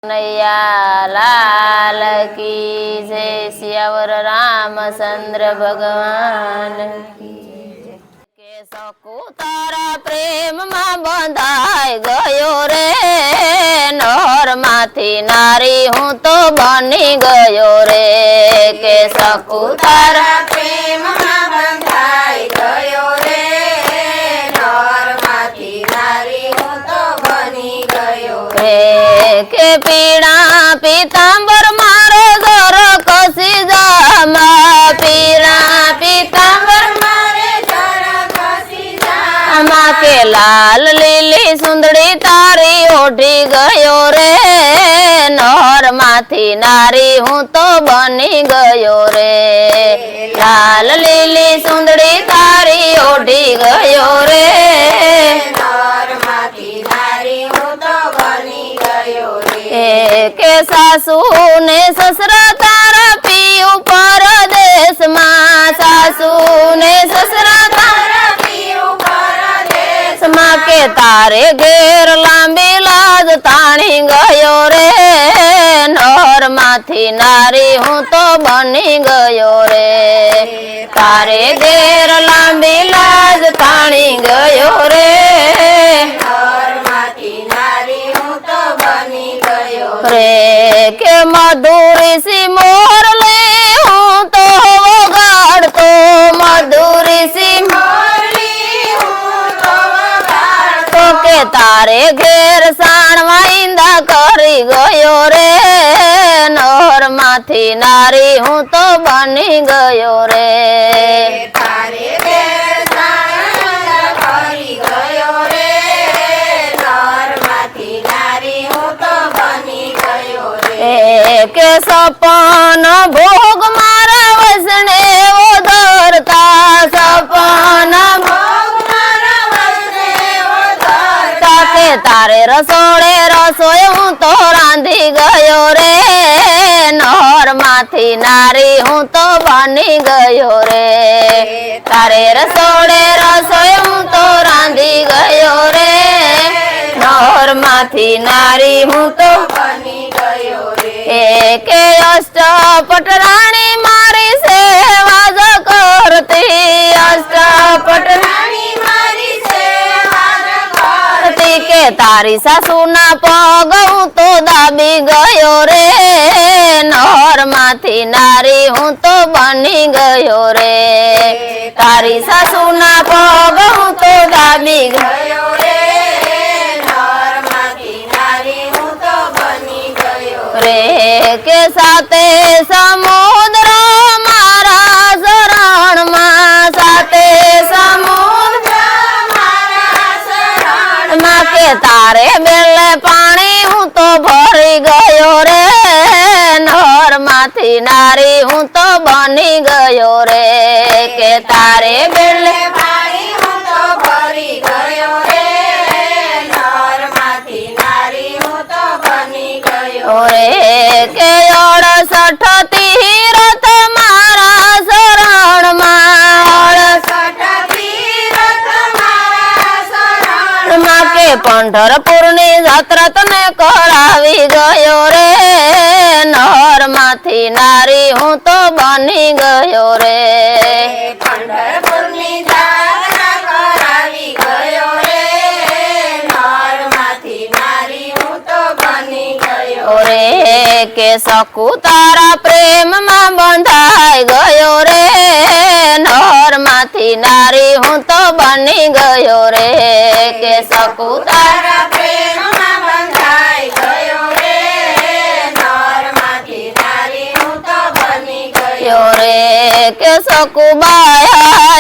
नैया लाल की जय सियावर रामचंद्र भगवान की के सकुतारा प्रेम में बंधाई गयो रे नर माथी नारी हूँ तो बनी गयो रे के सकुतारा प्रेम में बंधाई गयो रे नर माथी नारी हूँ तो बनी गयो रे के पीड़ा पीतांबर मारो जोर कसी जामा पीड़ा पीतांबर मारे जरा कसी जा के लाल लीली सुंदरी तारी ओढ़ी गयो रे नर माथी नारी हूँ तो बनी गयो रे लाल लीली सुंदरी तारी ओढ़ी गयो रे नर माथी नारी हूँ तो बनी गयो रे के सासू ने ससुरा तारा पियू परदेश माँ सासू ने ससुरा तारा माँ के तारे घेर लांबी लाज ताणी गयो रे नर माथी नारी हूँ तो बनी गयो रे तारे घेर लांबी लाज ताणी गयो रे नर माथी नारी हूँ तो बनी गयो रे के मधुरी सी मोर ले हूँ तो वो गाड़ तो मधुरी सी मोरली हूँ तो वगाड़ तो के तारे घेर साणवा ईंदा करी गयो रे नर माथी नारी हूँ तो बनी गयो रे तारे घेर साणवा करी गयो रे नर माथी नारी हूँ तो बनी गयो रे के सपन भोग मारा वसने वो धरता सपन भोग मारा वसने वो धरता के तारे रसोड़े रसोई हूँ तो रांधी गयो रे नर माथी नारी हूँ तो बनी गयो रे तारे रसोड़े रसोई हूँ तो रांधी गयो रे नर माथी नारी हूँ तो बनी गयो रे के अष्टपट रानी मारी सेवा जो करती अष्टपट रानी मारी सेवा करती के तारी सासू ना पग हूँ तो दाबी गयो रे नर माथी नारी हूँ तो बनी गयो रे तारी सासू ना पग हूँ तो दाबी गयो रे नर माथी नारी हूँ तो बनी गयो रे के साथे समुद्र मारा शरण माँ साथे समुद्र मारा शरण माँ के तारे बेले पानी हूँ तो भरी गयो रे नर माथी नारी हूँ तो बनी गयो रे के तारे बेले पानी हूँ तो भरी गयो रे नर माथी नारी हूँ तो बनी गयो रे के 68 तीरथ मारा शरण माँ तीरथ मारा शरण माँ के पंढरपुर ની જાત્રા તને કરાવી ગયો રે નર માથી નારી હું તો બની ગયો રે पंढरपुरनी जात्रा करावी गयो रे नर माथी नारी हूँ तो बनी गयो रे કે સકુતારા પ્રેમ માં બંધાઈ ગયો રે નર માથી નારી હું તો બની ગયો રે કે સકુતારા તારા પ્રેમમાં બંધાઈ ગયો રે નર માથી નારી હું તો બની ગયો રે કે સકુબાયા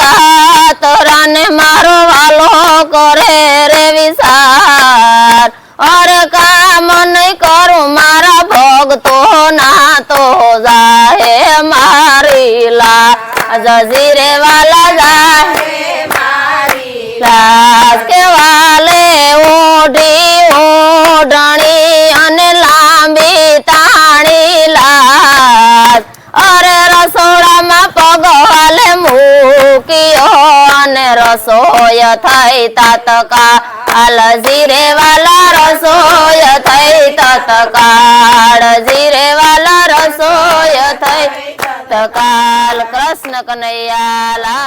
જાત રાને મારો વાલો કરે રે વિસાર અરે કામ નહીં કરું મારા ભગતો ના તો જાહે મારી લા જજીરે વાલા જાહે રે મારી લાજ કે વાલે ઓઢી ઓઢણી અને લાંબી તાણી લાજ અરે રસોડામાં પગવાલે મૂક્યો અને રસોય થઈ તાતકા અલજી રે વાલા રસોય થઈ તત તકાળજી રે વાલા રસોય થઈ તકાલ કૃષ્ણ કનૈયા લાલ